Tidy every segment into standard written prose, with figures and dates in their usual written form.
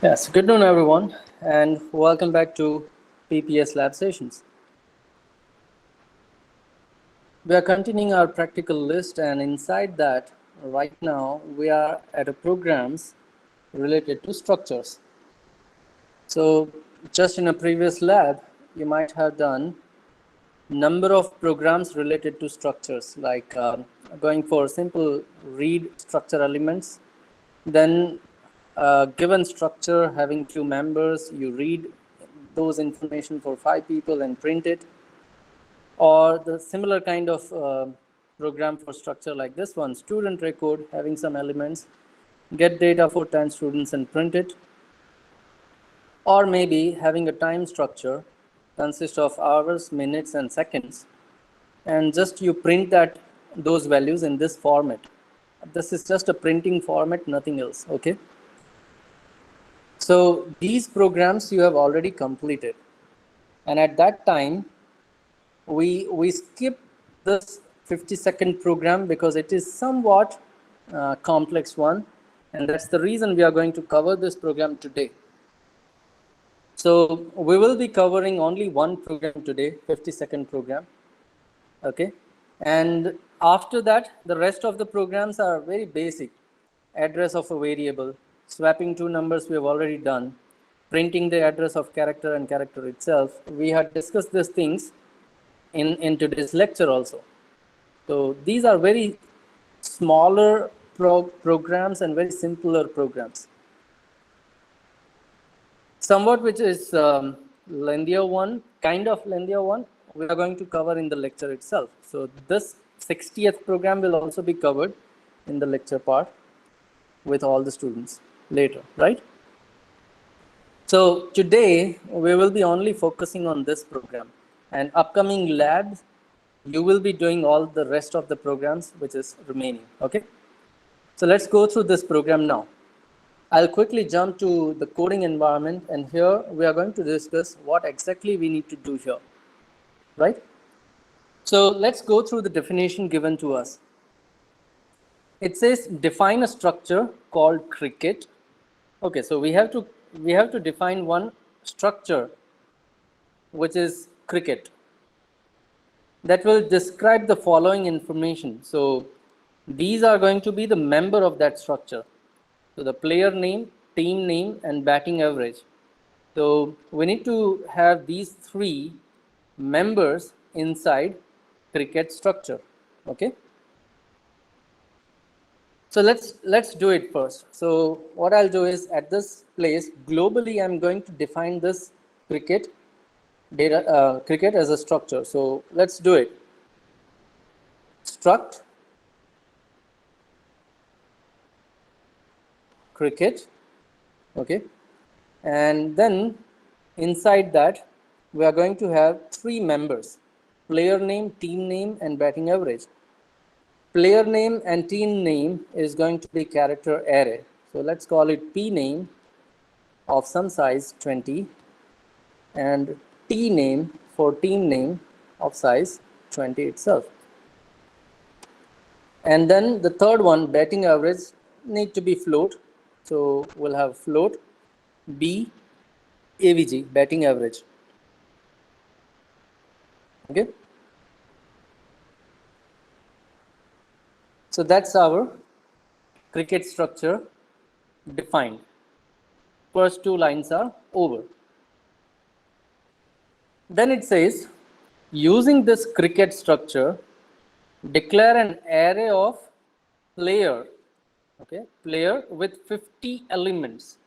Yes, good noon, everyone, and welcome back to PPS Lab Sessions. We are continuing our practical list, and inside that, right now, we are at a programs related to structures. So, just in a previous lab, you might have done number of programs related to structures, like going for simple read structure elements, then given structure having few members, you read those information for 5 people and print it, or the similar kind of program for structure like this one, student record having some elements, get data for 10 students and print it, or maybe having a time structure consists of hours, minutes, and seconds, and just you print those values in this format. This is just a printing format, nothing else. Okay. So these programs you have already completed, and at that time we skip this 50-second program because it is somewhat complex one, and that's the reason we are going to cover this program today. So we will be covering only one program today, 50-second program. Okay, and after that the rest of the programs are very basic. Address of a variable, swapping two numbers we have already done, printing the address of character and character itself. We had discussed these things in today's lecture also. So these are very smaller programs and very simpler programs. Somewhat which is lengthier one, kind of lengthier one, we are going to cover in the lecture itself. So this 60th program will also be covered in the lecture part with all the students later, right? So today we will be only focusing on this program, and upcoming labs you will be doing all the rest of the programs which is remaining. Okay, so let's go through this program now. I'll quickly jump to the coding environment, and here we are going to discuss what exactly we need to do here, right? So let's go through the definition given to us. It says define a structure called cricket. Okay, so we have to define one structure which is cricket that will describe the following information. So these are going to be the member of that structure. So the player name, team name, and batting average. So we need to have these three members inside cricket structure. Okay. So let's do it first. So what I'll do is at this place globally, I'm going to define this cricket cricket as a structure. So let's do it. Struct cricket. Okay, and then inside that we are going to have three members: player name, team name, and batting average. Player name and team name is going to be character array. So let's call it P name of some size 20 and T name for team name of size 20 itself. And then the third one, batting average, need to be float. So we'll have float B AVG, batting average. Okay. So that's our cricket structure defined. First two lines are over. Then it says, using this cricket structure, declare an array of player, okay, player with 50 elements.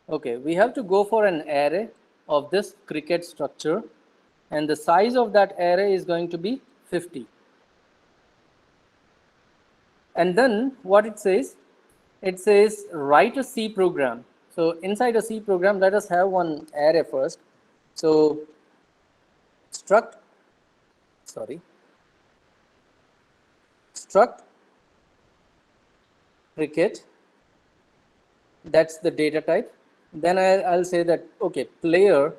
Okay, we have to go for an array of this cricket structure, and the size of that array is going to be 50. And then what it says write a C program. So inside a C program, let us have one array first. So struct cricket, that's the data type. Then I'll say that, okay, player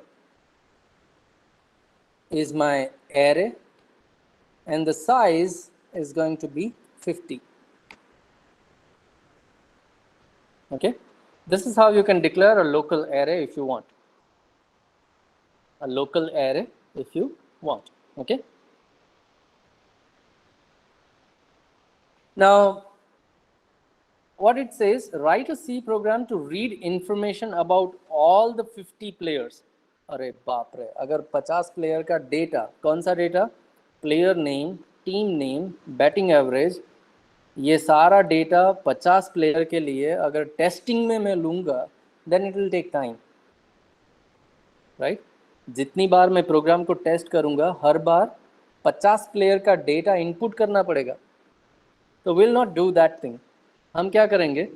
is my array and the size is going to be 50. Okay, This is how you can declare a local array if you want. A local array if you want. Okay. Now, what it says, write a C program to read information about all the 50 players. अरे बाप रे, अगर 50 player का data, कौन सा data? Player name, team name, batting average, ये सारा data 50 player के लिए अगर टेस्टिंग में मैं लूँगा, then it will take time, right? जितनी बार मैं प्रोग्राम को टेस्ट करूँगा, हर बार 50 प्लेयर का डेटा इनपुट करना पड़ेगा. तो will not do that thing. हम क्या करेंगे,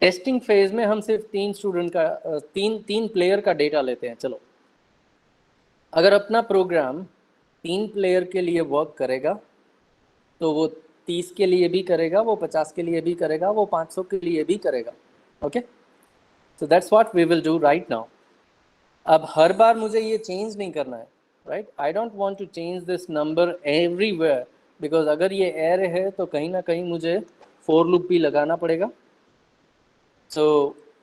टेस्टिंग फेज में हम सिर्फ 3 स्टूडेंट का तीन प्लेयर का डेटा लेते हैं. चलो, अगर अपना प्रोग्राम 3 प्लेयर के लिए वर्क करेगा तो वो 30 के लिए भी करेगा, वो 50 के लिए भी करेगा, वो 500 के लिए भी करेगा. Okay, so that's what we will do right now. अब हर बार मुझे ये चेंज नहीं करना है, right? I don't want to change this number everywhere, because अगर ये एरे है तो कहीं ना कहीं मुझे फॉर लूप भी लगाना पड़ेगा. So,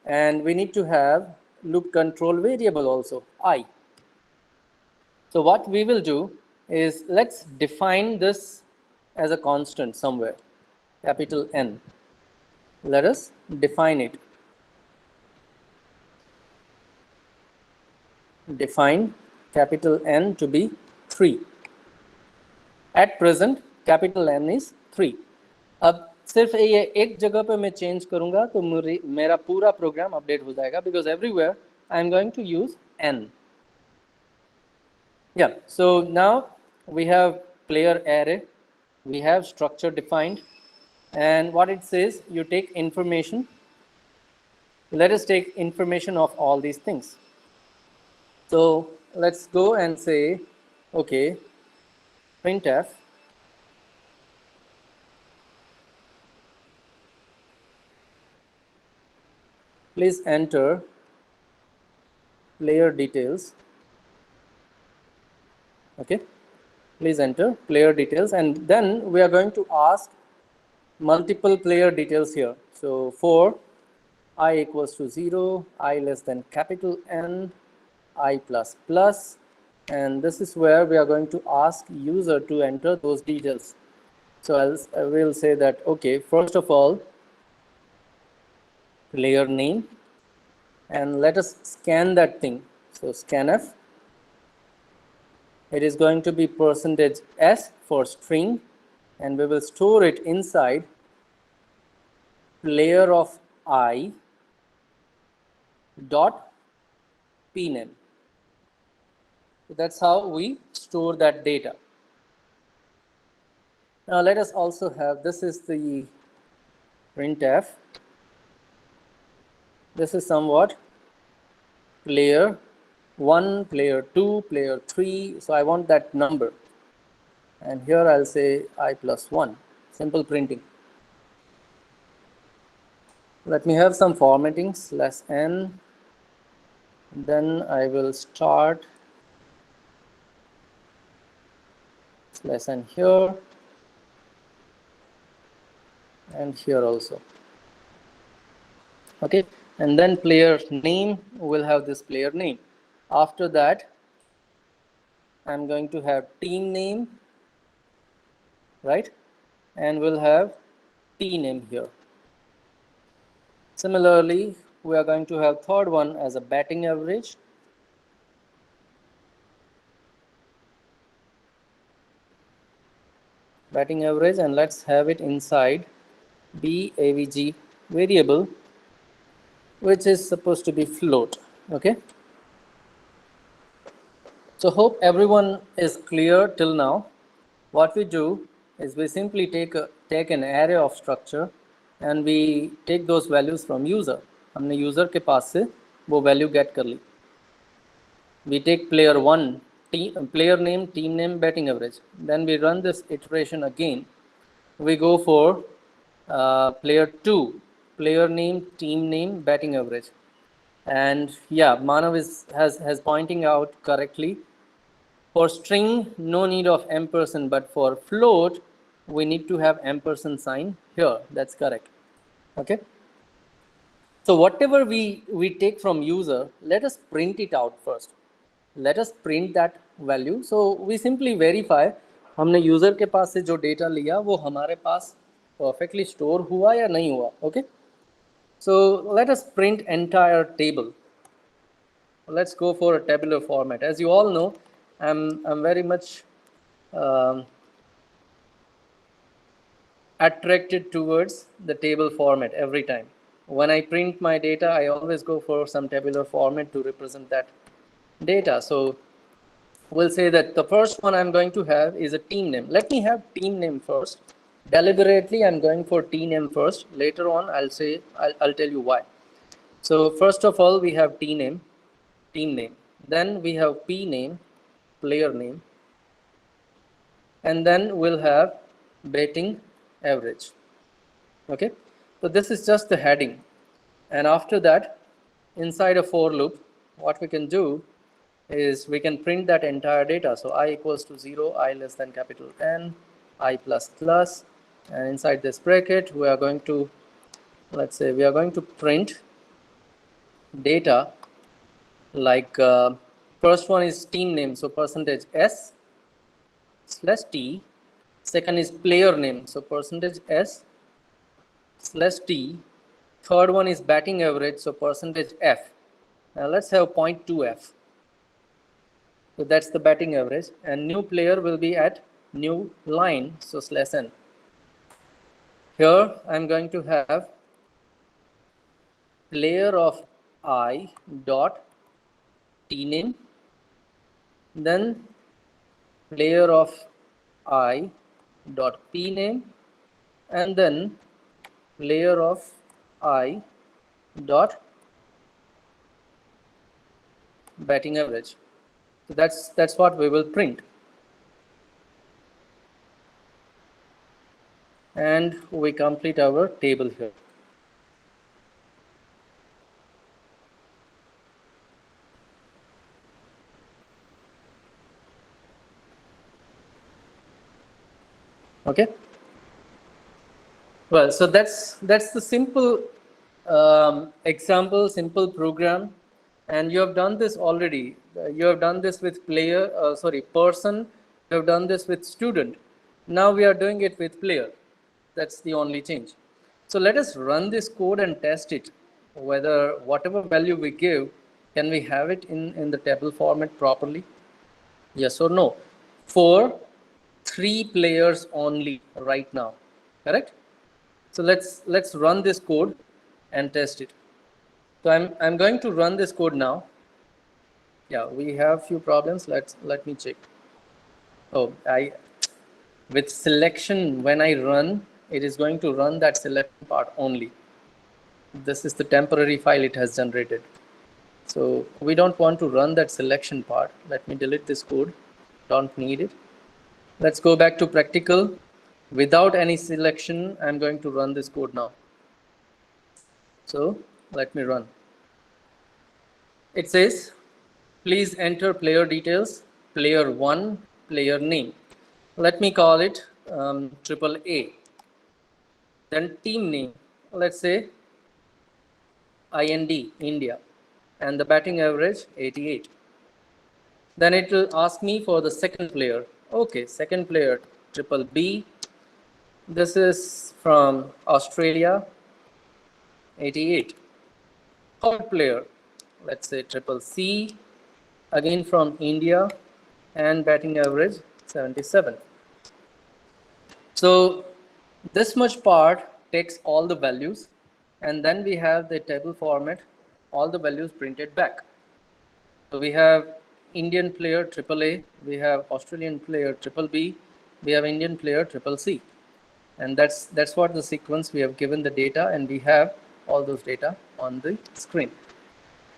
and we need to have loop control variable also, I. So what we will do is, let's define this as a constant somewhere, capital N. Let us define it. Define capital N to be 3. At present, capital N is 3. अब सिर्फ ये एक जगह पे मैं change करूंगा तो मेरा पूरा प्रोग्राम अपडेट हो जाएगा, because everywhere I am going to use n. Yeah, so now we have player array, we have structure defined, and what it says, you take information. Let us take information of all these things. So let's go and say okay, printf please enter player details. Okay, please enter player details, and then we are going to ask multiple player details here. So for I equals to 0, I less than capital N, I plus plus, and this is where we are going to ask user to enter those details. So I will say that, okay, first of all, player name, and let us scan that thing. So scanf, it is going to be %s for string, and we will store it inside player of I dot pname. So that's how we store that data. Now let us also have, this is the printf. This is somewhat player 1, player 2, player 3. So I want that number. And here I'll say I plus 1. Simple printing. Let me have some formatting, /n. Then I will start /n here. And here also. Okay. And then player name will have this player name. After that, I'm going to have team name, right? And we'll have T name here. Similarly, we are going to have third one as a batting average. Batting average, and let's have it inside BAVG variable, which is supposed to be float. Okay, so hope everyone is clear till now. What we do is we simply take an array of structure and we take those values from user. हमने user के पास से वो value get कर ली. We take player 1, player name, team name, batting average. Then we run this iteration again. We go for player 2, player name, team name, batting average. And yeah, Manav has pointing out correctly. For string, no need of ampersand, but for float, we need to have ampersand sign here. That's correct. Okay. So whatever we take from user, let us print it out first. Let us print that value. So we simply verify हमने user के पास से जो data लिया वो हमारे पास perfectly store हुआ या नहीं हुआ. Okay. So let us print entire table. Let's go for a tabular format. As you all know, I'm very much attracted towards the table format every time. When I print my data, I always go for some tabular format to represent that data. So we'll say that the first one I'm going to have is a team name. Let me have team name first. Deliberately, I'm going for team name first. Later on, I'll tell you why. So first of all, we have team name. Then we have P name, player name. And then we'll have betting average. Okay, so this is just the heading. And after that, inside a for loop, what we can do is we can print that entire data. So I equals to 0, I less than capital N, I plus plus, and inside this bracket, we are going to, let's say we are going to print data like first one is team name, so percentage S slash T. Second is player name, so percentage S slash T. Third one is batting average, so percentage F. Now let's have 0.2 F. So that's the batting average, and new player will be at new line, so slash N. Here I'm going to have player of I dot T name, then player of I dot P name, and then player of I dot batting average. So that's what we will print. And we complete our table here. Okay. Well, so that's the simple example, simple program, and you have done this already. You have done this with person. You have done this with student. Now we are doing it with player. That's the only change. So let us run this code and test it, whether whatever value we give, can we have it in the table format properly? Yes or no? For 3 players only right now, correct? So let's run this code and test it. So I'm going to run this code now. Yeah, we have few problems. Let me check. Oh, with selection, when I run, it is going to run that selection part only. This is the temporary file it has generated. So we don't want to run that selection part. Let me delete this code. Don't need it. Let's go back to practical. Without any selection, I'm going to run this code now. So let me run. It says, please enter player details, player 1, player name. Let me call it AAA. Then team name, let's say IND, India, and the batting average 88. Then it will ask me for the second player. Okay, second player, BBB. This is from Australia, 88. Third player, let's say CCC, again from India, and batting average 77. So this much part takes all the values, and then we have the table format, all the values printed back. So we have Indian player AAA, we have Australian player BBB, we have Indian player CCC. And that's what the sequence we have given the data, and we have all those data on the screen.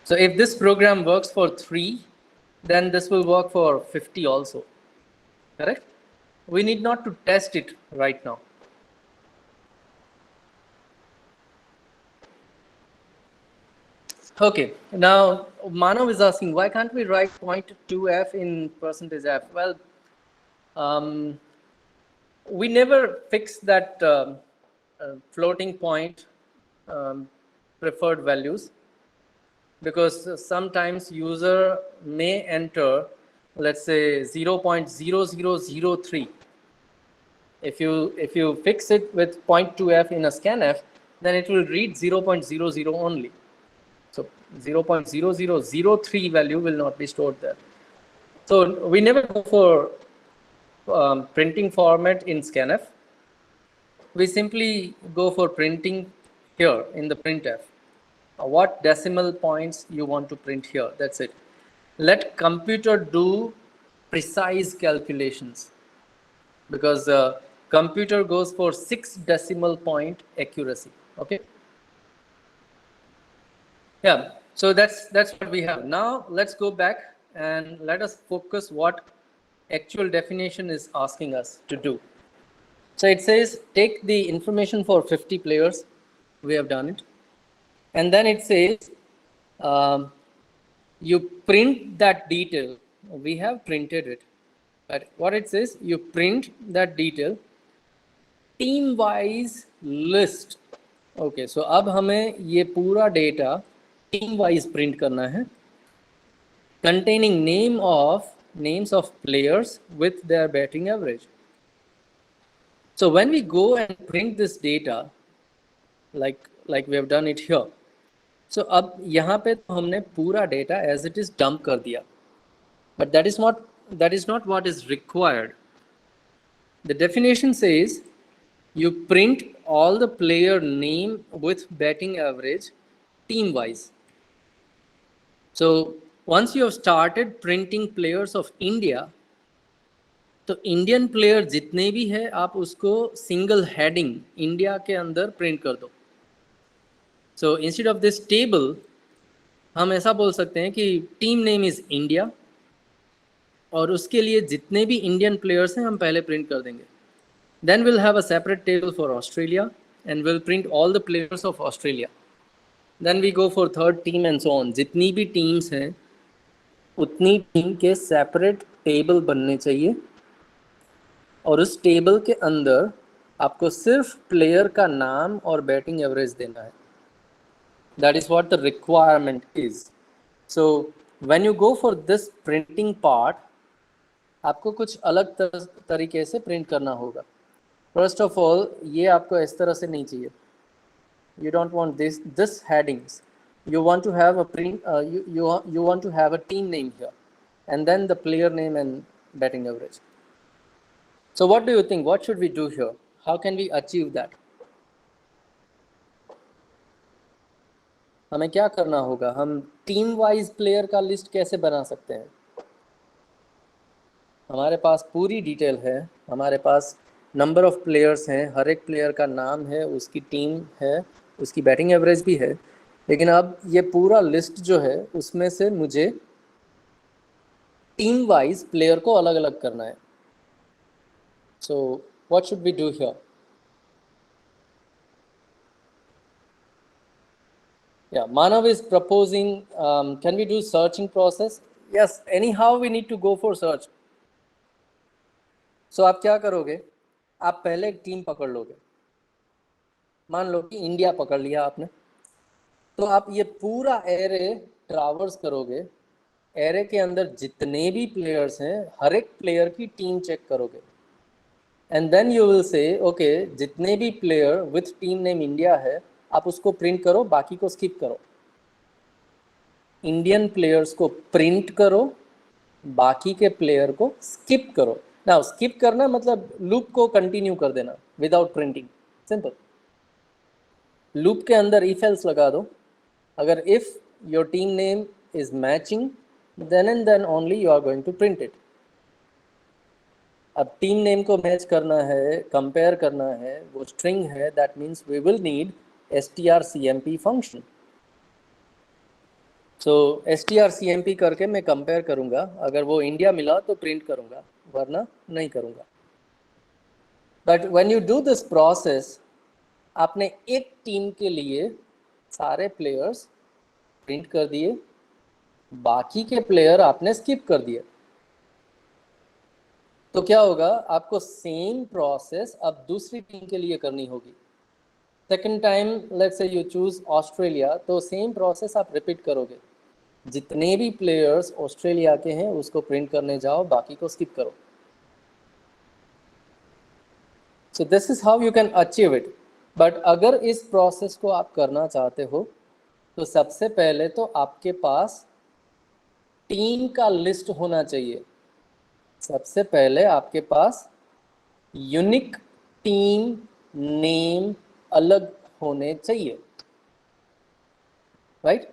So if this program works for 3, then this will work for 50 also, correct? We need not to test it right now. Okay, now Manav is asking, why can't we write 0.2F in %F? Well, we never fixed that floating point preferred values, because sometimes user may enter, let's say 0.0003. If you fix it with 0.2f in a scanf, then it will read 0.00 only. So 0.0003 value will not be stored there. So we never go for printing format in scanf. We simply go for printing here in the printf. What decimal points you want to print here, that's it. Let computer do precise calculations, because computer goes for 6 decimal point accuracy. Okay. Yeah, so that's what we have. Now let's go back and let us focus what actual definition is asking us to do. So it says take the information for 50 players. We have done it. And then it says you print that detail. We have printed it. But what it says, you print that detail team wise list. Okay, so अब हमें ये पूरा data team wise print करना है, containing names of players with their batting average. So when we go and print this data, like we have done it here, so अब यहाँ पे तो हमने पूरा data as it is dump कर दिया, but that is not what is required. The definition says you print all the player name with batting average team wise. So once you have started printing players of India, तो Indian player जितने भी है आप उसको single heading India के अंदर print कर दो. So instead of this table हम ऐसा बोल सकते हैं कि टीम नेम इज इंडिया, और उसके लिए जितने भी इंडियन प्लेयर्स हैं हम पहले प्रिंट कर देंगे. Then will have a separate table for Australia and will print all the players of Australia. Then we go for third team and so on. जितनी भी टीम्स हैं उतनी टीम के सेपरेट टेबल बनने चाहिए, और उस टेबल के अंदर आपको सिर्फ प्लेयर का नाम और बैटिंग एवरेज देना है. That is what the requirement is. So when you go for this printing part, आपको कुछ अलग तरीके से प्रिंट करना होगा. फर्स्ट ऑफ ऑल, ये आपको इस तरह से नहीं चाहिए. You don't want this headings. You want to have a print. You want to have a team name here, and then the player name and batting average. So what do you think? What should we do here? How can we achieve that? हमें क्या करना होगा? हम team wise player का list कैसे बना सकते हैं? हमारे पास पूरी डिटेल है, हमारे पास नंबर ऑफ प्लेयर्स हैं, हर एक प्लेयर का नाम है, उसकी टीम है, उसकी बैटिंग एवरेज भी है. लेकिन अब ये पूरा लिस्ट जो है उसमें से मुझे टीम वाइज प्लेयर को अलग अलग करना है. So what should we do here? Yeah, Manav is proposing, can we do searching process? Yes, anyhow we need to go for search. So आप क्या करोगे? आप पहले एक टीम पकड़ लोगे. मान लो कि इंडिया पकड़ लिया आपने, तो आप ये पूरा एरे ट्रावर्स करोगे. एरे के अंदर जितने भी प्लेयर्स हैं हर एक प्लेयर की टीम चेक करोगे. And then you will say okay, जितने भी player with team name India है आप उसको प्रिंट करो, बाकी को स्किप करो. इंडियन प्लेयर्स को प्रिंट करो, बाकी के प्लेयर को स्किप करो. नाउ स्किप करना मतलब लूप को कंटिन्यू कर देना विदाउट प्रिंटिंग. सिंपल. लूप के अंदर इफ एल्स लगा दो. अगर if your team name is matching, then and then only you are going to print it. अब टीम नेम को मैच करना है, कंपेयर करना है, वो स्ट्रिंग है, that means we will need strcmp function. So strcmp करके मैं कंपेयर करूंगा. अगर वो इंडिया मिला तो प्रिंट करूंगा, वरना नहीं करूंगा. But when you do this process, आपने एक टीम के लिए सारे प्लेयर्स प्रिंट कर दिए, बाकी के प्लेयर आपने स्किप कर दिए. तो क्या होगा? आपको सेम प्रोसेस अब दूसरी टीम के लिए करनी होगी. Second time let's say you choose Australia, तो सेम प्रोसेस आप रिपीट करोगे। जितने भी प्लेयर्स ऑस्ट्रेलिया के हैं उसको प्रिंट करने जाओ, बाकी को स्किप करो। So this is how you can achieve it. But अगर इस प्रोसेस को आप करना चाहते हो तो सबसे पहले तो आपके पास टीम का लिस्ट होना चाहिए। सबसे पहले आपके पास यूनिक टीम नेम अलग होने चाहिए, राइट।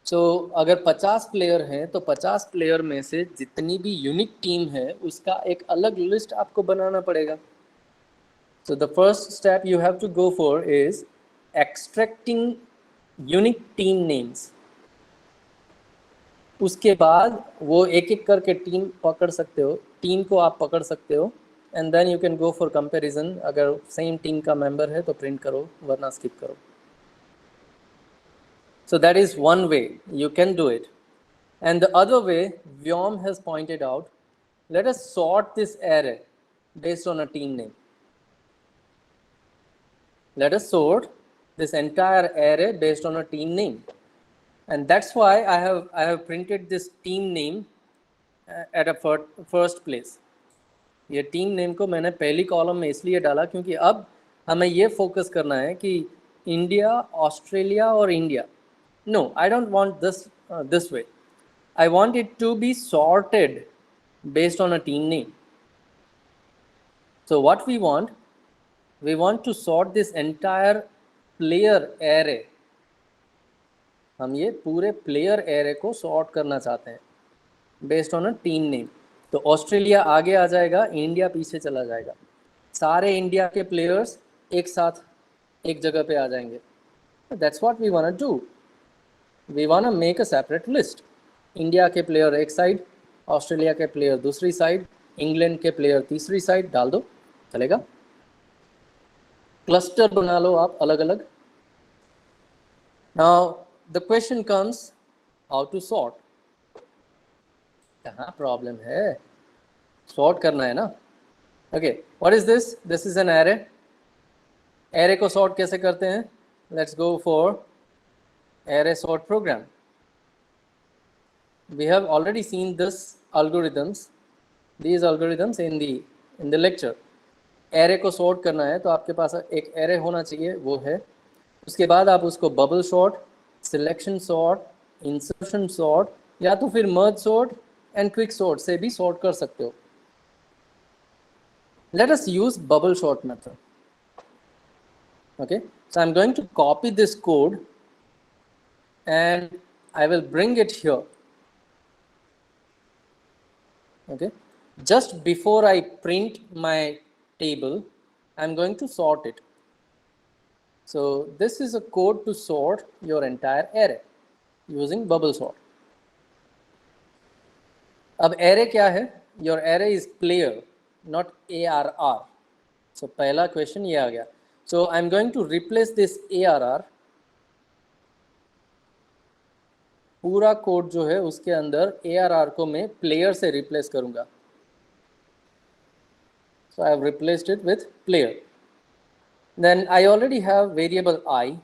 सो अगर 50 प्लेयर हैं तो 50 प्लेयर में से जितनी भी यूनिक टीम है उसका एक अलग लिस्ट आपको बनाना पड़ेगा। So the first step you have to go for is extracting unique team names. उसके बाद वो एक एक करके टीम पकड़ सकते हो, टीम को आप पकड़ सकते हो, and then you can go for comparison. अगर सेम टीम का मेंबर है तो प्रिंट करो, वरना स्किप करो। So that is one way you can do it. And the other way Vyom has pointed out, let us sort this array based on a team name. Let us sort this entire array based on a team name. And that's why I have printed this team name at a first place. ये team name को मैंने पहली column में इसलिए डाला क्योंकि अब हमें ये फोकस करना है कि इंडिया, ऑस्ट्रेलिया और India, no I don't want this way, I want it to be sorted based on a team name. So what we want to sort this entire player array. हम ये पूरे player array को sort करना चाहते हैं based on a team name. तो Australia आगे आ जाएगा, इंडिया पीछे चला जाएगा, सारे इंडिया के प्लेयर्स एक साथ एक जगह पे आ जाएंगे। That's what we want to do. We want to make a separate list. India के प्लेयर एक साइड, ऑस्ट्रेलिया के प्लेयर दूसरी साइड, इंग्लैंड के प्लेयर तीसरी साइड, डाल दो, चलेगा। क्लस्टर बना लो आप अलग अलग। Now the question comes, how to sort. कहाँ प्रॉब्लम है, सॉर्ट करना है ना। Okay, what is this? This is an array. Array को सॉर्ट कैसे करते हैं? Let's go for array sort program. We have already seen these algorithms in the lecture. Array को सॉर्ट करना है तो आपके पास एक एरे होना चाहिए, वो है। उसके बाद आप उसको bubble sort, selection sort, insertion sort या तो फिर merge sort and quick sort से भी सॉर्ट कर सकते हो। Let us use bubble sort method. Okay, so I'm going to copy this code and I will bring it here. Okay, just before I print my table, I'm going to sort it. So this is a code to sort your entire array using bubble sort. अब array क्या है? Your array is player, not ARR. So पहला question ये आ गया. So I'm going to replace this ARR. पूरा code जो है उसके अंदर ARR को मैं player से replace करूँगा. So I have replaced it with player. Then I already have variable I.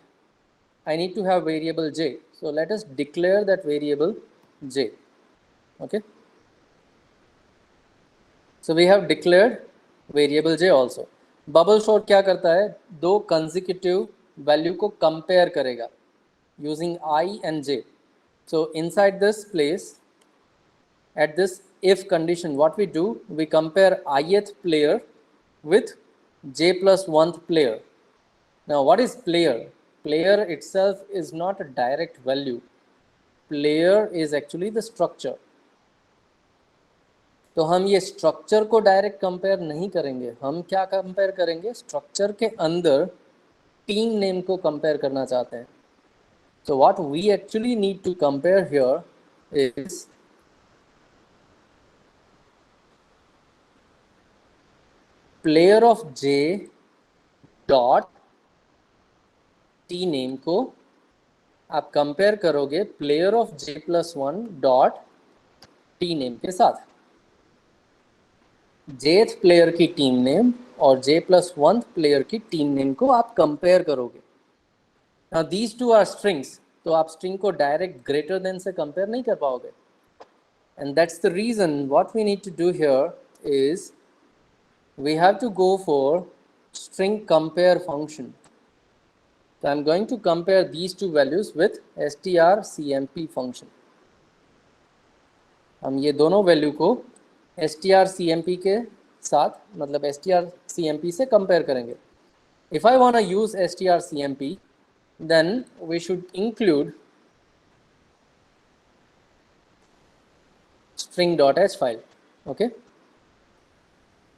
I need to have variable j. So let us declare that variable j. Okay. So we have declared variable j also. Bubble sort क्या करता है? दो consecutive value को compare करेगा using I and j. So inside this place, at this if condition, what we do, we compare ith player with j plus 1th player. Now what is player? Player itself is not a direct value. Player is actually the structure. तो हम ये structure को direct compare नहीं करेंगे, हम क्या compare करेंगे? Structure के अंदर टीम नेम को कंपेयर करना चाहते हैं. So what we actually need to compare here is player of j dot t name को आप कंपेयर करोगे player of j plus 1 dot t name के साथ. jth प्लेयर की टीम नेम और j plus 1th प्लेयर की team name को आप कंपेयर करोगे. Now these two are strings, तो आप string को direct greater than से compare नहीं कर पाओगे. And that's the reason what we need to do here is we have to go for string compare function. So I'm going to compare these two values with strcmp function. हम ये दोनों value को strcmp के साथ मतलब strcmp से compare करेंगे. If I want to use strcmp, then we should include string.h file. Okay,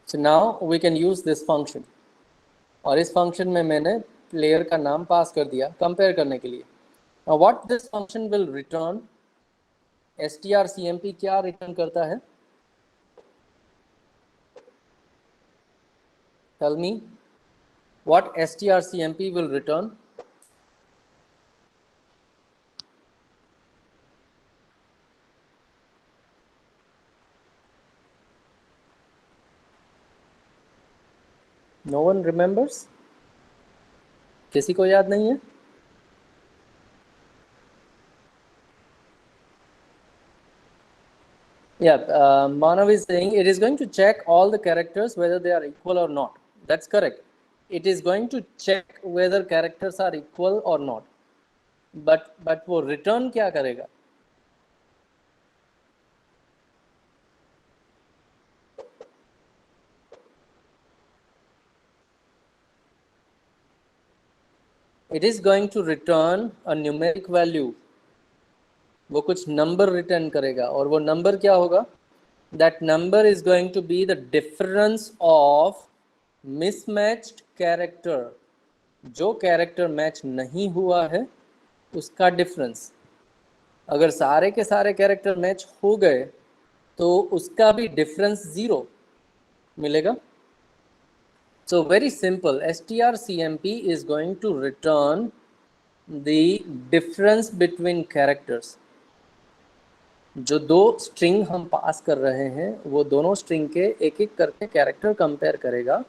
so now we can use this function. और इस function में मैंने player का नाम पास कर दिया कंपेयर करने के लिए. Now what this function will return, strcmp क्या रिटर्न करता है? Tell me what strcmp will return. No one remembers? किसी को याद नहीं है? Yeah, Manav is saying it is going to check all the characters whether they are equal or not. That's correct. It is going to check whether characters are equal or not. But वो return क्या करेगा? It is going to return a numeric value. वो कुछ number return करेगा और वो number क्या होगा? That number is going to be the difference of mismatched character. जो character match नहीं हुआ है उसका difference. अगर सारे के सारे character match हो गए तो उसका भी difference 0 मिलेगा. So very simple, strcmp is going to return the difference between characters. जो दो स्ट्रिंग हम पास कर रहे हैं वो दोनों स्ट्रिंग के एक एक करके कैरेक्टर कंपेयर करेगा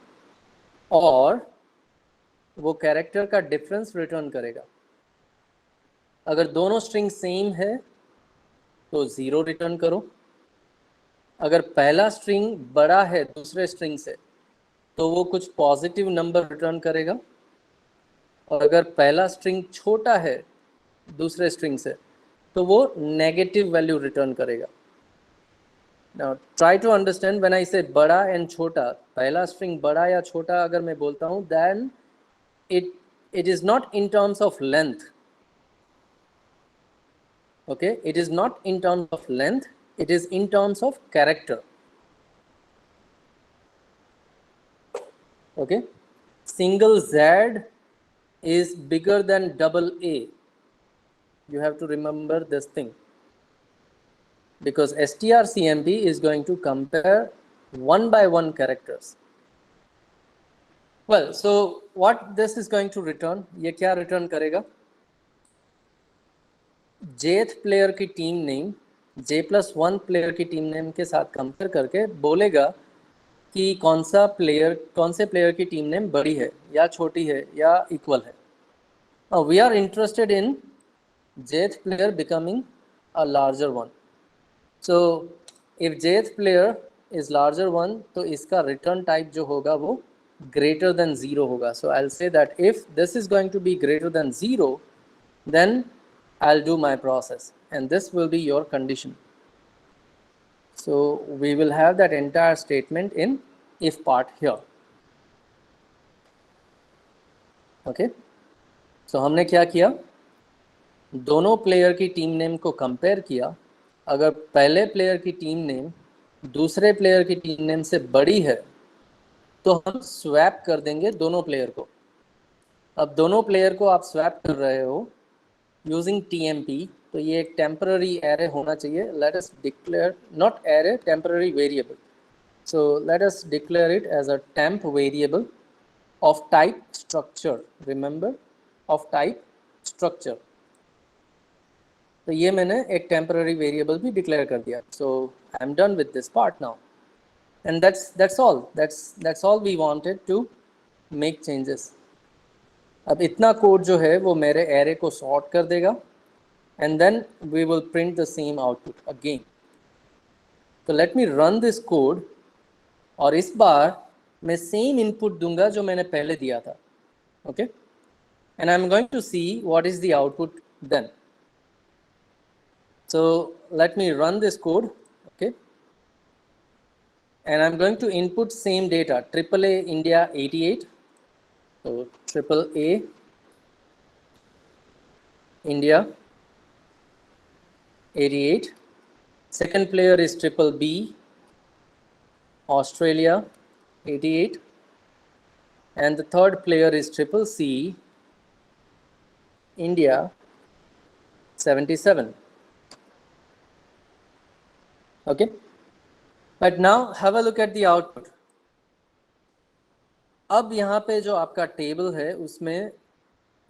और वो कैरेक्टर का डिफरेंस रिटर्न करेगा. अगर दोनों स्ट्रिंग सेम है तो 0 रिटर्न करो. अगर पहला स्ट्रिंग बड़ा है दूसरे स्ट्रिंग से तो वो कुछ पॉजिटिव नंबर रिटर्न करेगा और अगर पहला स्ट्रिंग छोटा है दूसरे स्ट्रिंग से तो वो नेगेटिव वैल्यू रिटर्न करेगा. Now try to understand when I say बड़ा एंड छोटा, पहला स्ट्रिंग बड़ा या छोटा अगर मैं बोलता हूँ then it is not in terms of length. Okay, it is not in terms of length, it is in terms of character. Okay, single Z is bigger than double A. You have to remember this thing because strcmp is going to compare one by one characters. Well, so what this is going to return, ये क्या return करेगा? jth player की team name j+1 player की team name के साथ compare करके बोलेगा कि कौन से प्लेयर की टीम नेम बड़ी है या छोटी है या इक्वल है. Now we are interested in jth player becoming a larger one. So if jth player is larger one तो इसका return type जो होगा वो greater than 0 होगा. So I'll say that if this is going to be greater than 0 then I'll do my process and this will be your condition. So we will have that entire statement in if part here. Okay, so हमने क्या किया, दोनों player की team name को compare किया. अगर पहले player की टीम नेम दूसरे प्लेयर की टीम नेम से बड़ी है तो हम स्वैप कर देंगे दोनों प्लेयर को. अब दोनों प्लेयर को आप स्वैप कर रहे हो यूजिंग tmp, तो ये एक टेम्पररी एरे होना चाहिए. Let us declare not array, temporary variable. So let us declare it as a temp variable of type structure. Remember, of type structure. तो ये मैंने एक टेम्पररी वेरिएबल भी डिक्लेयर कर दिया. So I am done with this part now and that's all we wanted to make changes. अब इतना code जो है वो मेरे एरे को सॉर्ट कर देगा and then we will print the same output again. तो let me run this code और इस बार मैं same input दूंगा जो मैंने पहले दिया था. Okay, and I'm going to see what is the output then. So let me run this code. Okay, and I'm going to input same data, AAA India 88. So AAA India 88. Second player is triple B Australia 88, and the third player is triple C India 77. Okay, but now have a look at the output. अब यहाँ पे जो आपका table है उसमें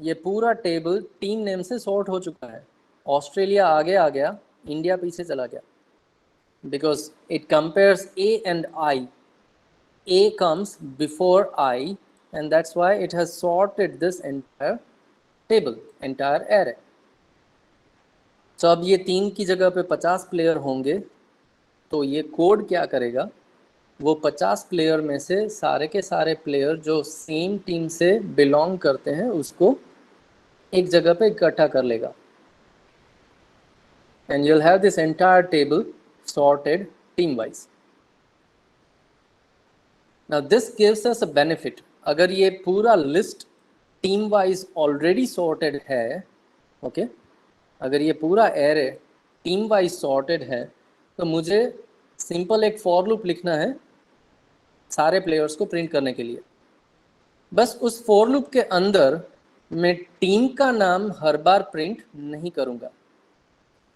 ये पूरा table team name से सॉर्ट हो चुका है. ऑस्ट्रेलिया आगे आ गया, इंडिया पीछे चला गया, because it compares A and I. A comes before I, and that's why it has sorted this entire table, entire array. So अब ये 3 की जगह पे 50 प्लेयर होंगे, तो ये कोड क्या करेगा, वो 50 प्लेयर में से सारे के सारे प्लेयर जो सेम टीम से बिलोंग करते हैं उसको एक जगह पे इकट्ठा कर लेगा, and you'll have this entire table sorted team wise. Now this gives us a benefit. अगर ये पूरा list team wise already sorted है, ओके, अगर ये पूरा एरे टीम वाइज सॉर्टेड है, तो मुझे सिंपल एक फॉर लूप लिखना है सारे प्लेयर्स को प्रिंट करने के लिए. बस उस फॉर लूप के अंदर मैं टीम का नाम हर बार प्रिंट नहीं करूँगा.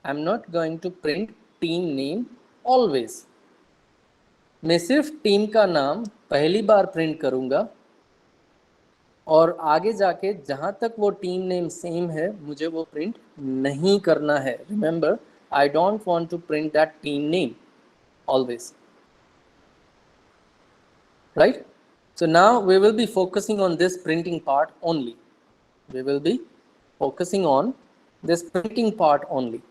I am not going to print team name always. मैं सिर्फ टीम का नाम पहली बार प्रिंट करूँगा और आगे जाके जहाँ तक वो टीम नेम सेम है मुझे वो प्रिंट नहीं करना है. Remember, I don't want to print that team name always. Right? So now we will be focusing on this printing part only. We will be focusing on this printing part only.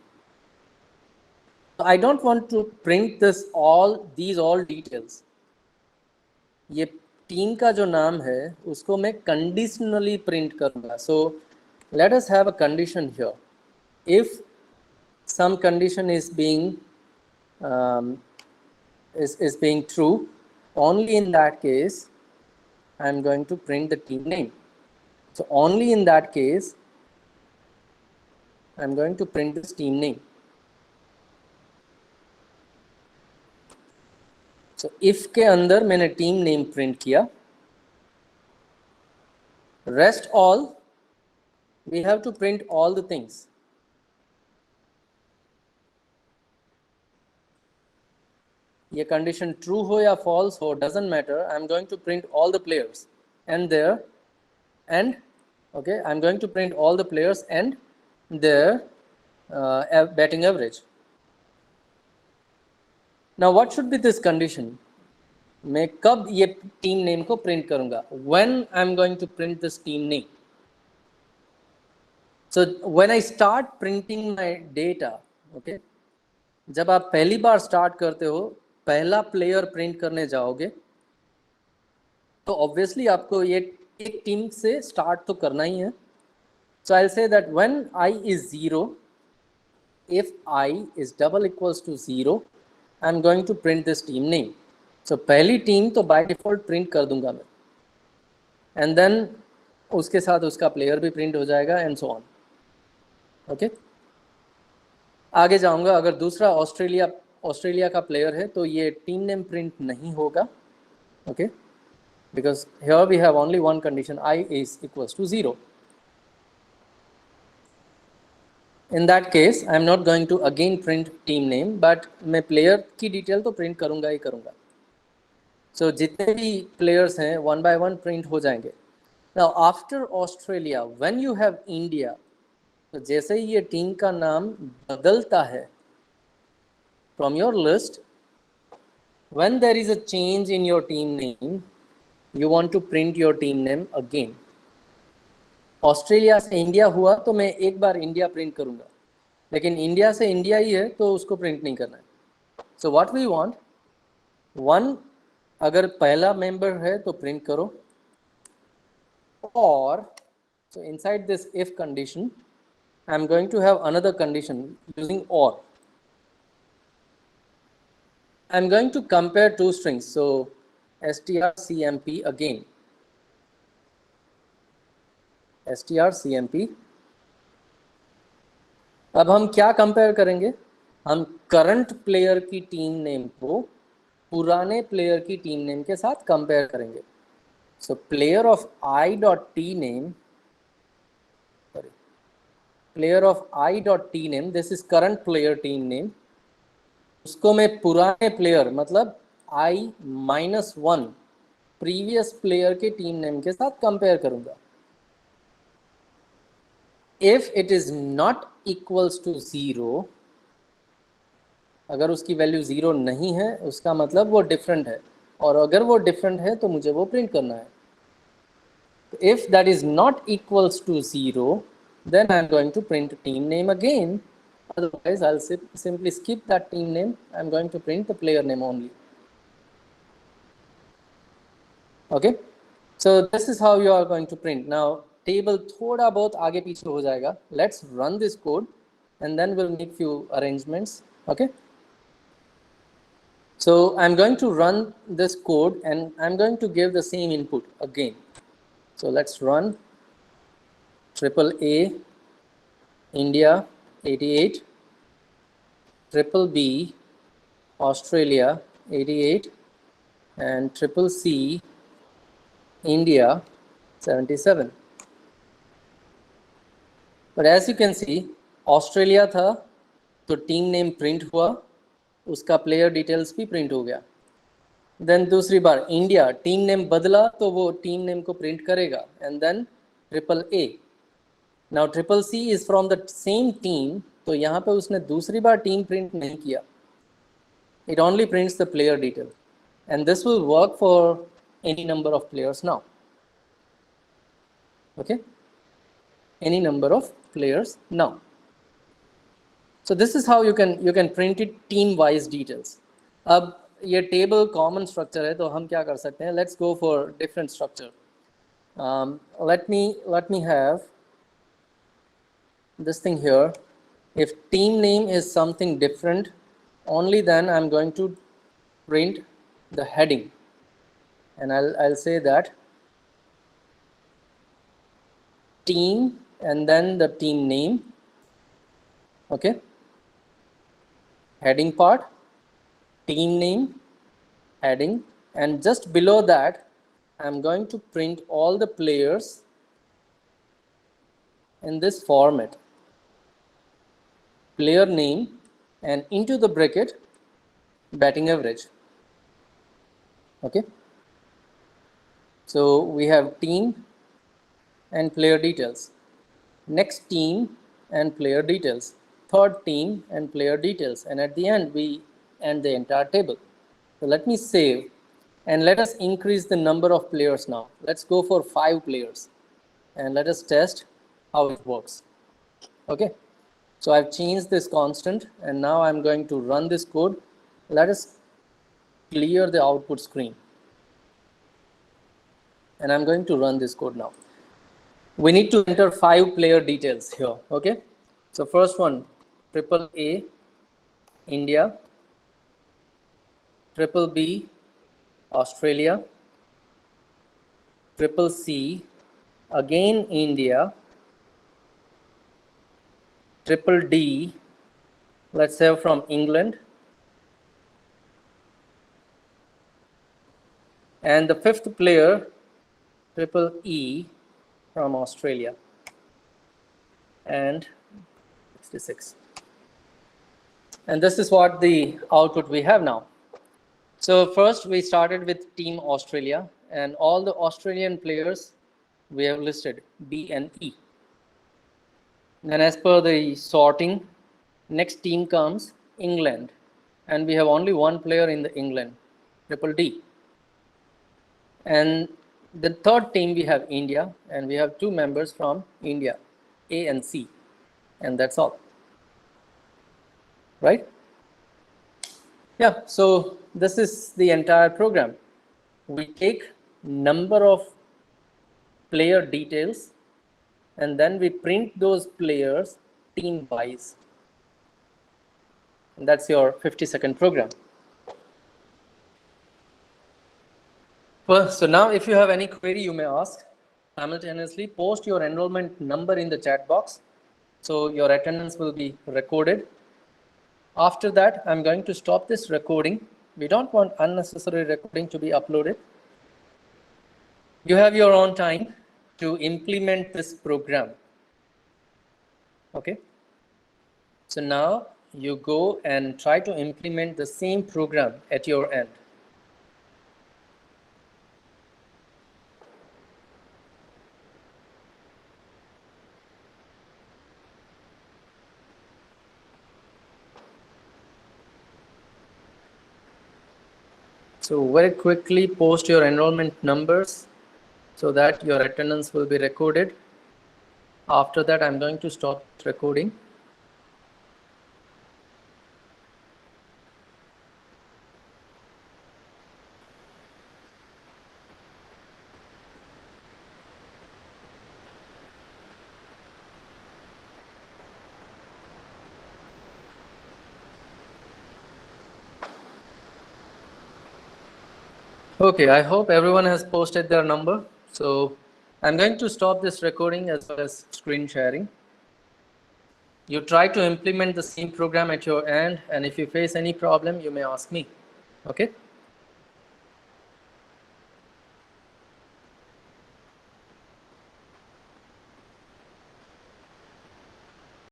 So I don't want to print these all details. ये team का जो नाम है उसको मैं conditionally print करूँगा. So let us have a condition here. If some condition is being being true, only in that case I'm going to print the team name. So only in that case I'm going to print this team name. So if के अंदर मैंने team name print किया, rest all we have to print all the things. ये condition true हो या false हो doesn't matter. I'm going to print all the players and their okay, I'm going to print all the players and their batting average. Now what should be this condition? मैं कब ये team name को print करूँगा? When I'm going to print this team name. So when I start printing my data, okay, जब आप पहली बार start करते हो, पहला player print करने जाओगे, तो obviously आपको ये एक टीम से start तो करना ही है. So I'll say that when I is 0, if I is double equals to 0, I'm going to print this team name. So पहली टीम तो by default print कर दूंगा मैं, and then उसके साथ उसका player भी print हो जाएगा and so on. Okay? आगे जाऊंगा, अगर दूसरा ऑस्ट्रेलिया का प्लेयर है तो ये टीम नेम प्रिंट नहीं होगा. Okay, because here we have only one condition, I is equals to 0. In that case I am not going to again print team name, but मैं प्लेयर की detail तो print करूंगा ही करूंगा. So जितने भी players हैं one by one प्रिंट हो जाएंगे. Now after Australia, when you have India, तो जैसे ही ये टीम का नाम बदलता है from your list, when there is a change in your team name, you want to print your team name again. Australia से इंडिया हुआ तो मैं एक बार इंडिया प्रिंट करूंगा, लेकिन इंडिया से इंडिया ही है तो उसको प्रिंट नहीं करना है. सो व्हाट वी वांट, 1 अगर पहला मेंबर है तो प्रिंट करो, और so inside this if condition I'm going to have another condition using or. I'm going to compare two strings, so strcmp again, strcmp. अब हम क्या कंपेयर करेंगे, हम करंट प्लेयर की टीम नेम को पुराने प्लेयर की टीम नेम के साथ कंपेयर करेंगे. So player of I dot T name, player of I dot T name, this is current player team name, उसको मैं पुराने प्लेयर मतलब I-1 प्रीवियस प्लेयर के टीम नेम के साथ कंपेयर करूंगा. If it is not equals to 0, अगर उसकी वैल्यू 0 नहीं है उसका मतलब वो डिफरेंट है, और अगर वो डिफरेंट है तो मुझे वो प्रिंट करना है. If that is not equals to 0, then I'm going to print team name again. Otherwise, I'll simply skip that team name. I'm going to print the player name only. Okay, so this is how you are going to print. Now, table thoda bahut aage piche ho jayega. Let's run this code and then we'll make few arrangements. Okay, so I'm going to run this code and I'm going to give the same input again. So let's run AAA India 88, triple B Australia 88, and triple C India 77. But as you can see, Australia था तो team name print हुआ, उसका player details भी print हो गया. Then दूसरी बार India, team name बदला तो वो टीम नेम को प्रिंट करेगा. And then triple A. Now triple C is from the same team, तो यहाँ पे उसने दूसरी बार टीम प्रिंट नहीं किया. It only prints the player detail, and this will work for any number of players now. Okay, any number of players now. So this is how you can print it team wise details. अब ये table common structure है, तो हम क्या कर सकते हैं, let's go for different structure. Let me have this thing here. If team name is something different, only then I'm going to print the heading, and I'll say that team and then the team name. Okay, heading part, team name, heading, and just below that I'm going to print all the players in this format, player name, and into the bracket batting average. Okay, so we have team and player details, next team and player details, third team and player details, and at the end we end the entire table. So let me save and let us increase the number of players now. Let's go for 5 players and let us test how it works. Okay, so I've changed this constant and now I'm going to run this code. Let us clear the output screen, and I'm going to run this code now. We need to enter 5 player details here. Okay, so first one, triple A India, triple B Australia, triple C again India, triple D, let's say from England, and the 5th player, triple E from Australia, and 66. And this is what the output we have now. So first we started with Team Australia, and all the Australian players we have listed B and E. Then as per the sorting, next team comes England, and we have only one player in the England, triple D. And The third team, we have India, and we have 2 members from India, A and C, and that's all, right? Yeah, so this is the entire program. We take number of player details, and then we print those players team-wise. And that's your 50-second program. Well, so now if you have any query, you may ask. Simultaneously, post your enrollment number in the chat box, so your attendance will be recorded. After that, I'm going to stop this recording. We don't want unnecessary recording to be uploaded. You have your own time to implement this program. Okay. So now you go and try to implement the same program at your end. So very quickly post your enrollment numbers so that your attendance will be recorded. After that, I'm going to stop recording. Okay, I hope everyone has posted their number. So I'm going to stop this recording as well as screen sharing. You try to implement the same program at your end, and if you face any problem, you may ask me. Okay?